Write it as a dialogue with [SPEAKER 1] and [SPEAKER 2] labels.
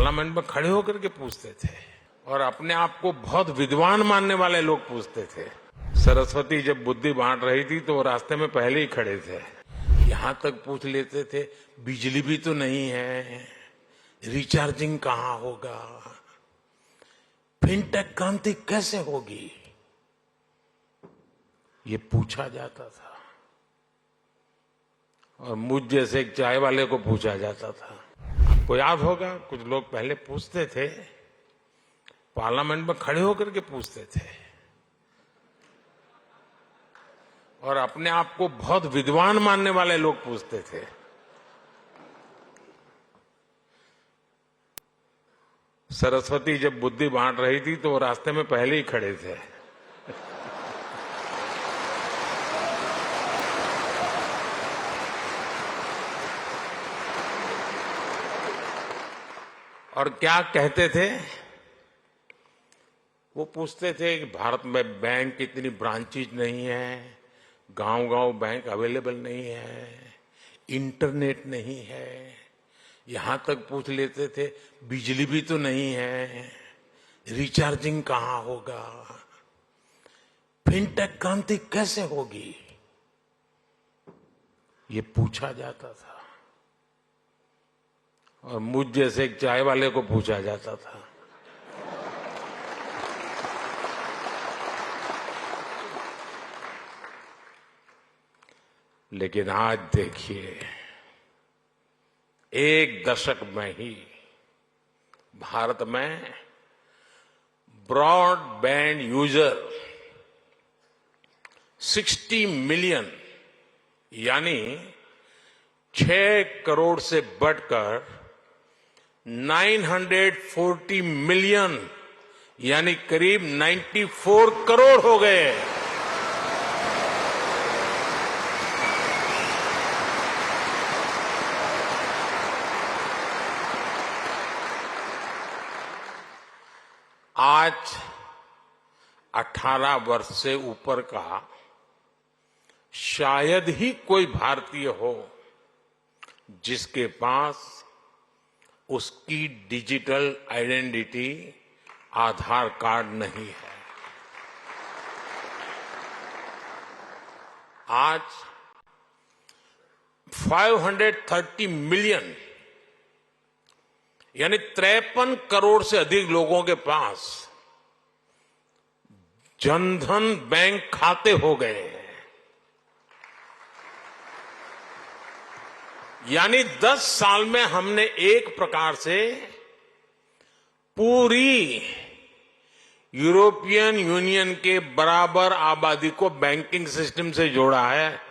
[SPEAKER 1] Parliament में खड़े होकर के पूछते थे और अपने आप को बहुत विद्वान मानने वाले लोग पूछते थे। सरस्वती जब बुद्धि बांट रही थी तो वो रास्ते में पहले ही खड़े थे। यहां तक पूछ लेते थे बिजली भी तो नहीं है, रिचार्जिंग कहां होगा, फिनटेक क्रांति कैसे होगी, ये पूछा जाता था। और मुझ जैसे एक चाय वाले को पूछा जाता था। आपको याद होगा कुछ लोग पहले पूछते थे, पार्लियामेंट में खड़े होकर के पूछते थे और अपने आप को बहुत विद्वान मानने वाले लोग पूछते थे। सरस्वती जब बुद्धि बांट रही थी तो वो रास्ते में पहले ही खड़े थे। और क्या कहते थे? वो पूछते थे कि भारत में बैंक की इतनी ब्रांचेज नहीं है, गांव-गांव बैंक अवेलेबल नहीं है, इंटरनेट नहीं है। यहां तक पूछ लेते थे बिजली भी तो नहीं है, रिचार्जिंग कहां होगा, फिनटेक क्रांति कैसे होगी, ये पूछा जाता था। और मुझ जैसे एक चाय वाले को पूछा जाता था। लेकिन आज देखिए, एक दशक में ही भारत में ब्रॉडबैंड यूजर 60 मिलियन यानी 6 करोड़ से बढ़कर 940 मिलियन यानी करीब 94 करोड़ हो गए। आज 18 वर्ष से ऊपर का शायद ही कोई भारतीय हो जिसके पास उसकी डिजिटल आइडेंटिटी आधार कार्ड नहीं है। आज 530 मिलियन यानी 53 करोड़ से अधिक लोगों के पास जनधन बैंक खाते हो गए हैं। यानी 10 साल में हमने एक प्रकार से पूरी यूरोपियन यूनियन के बराबर आबादी को बैंकिंग सिस्टम से जोड़ा है।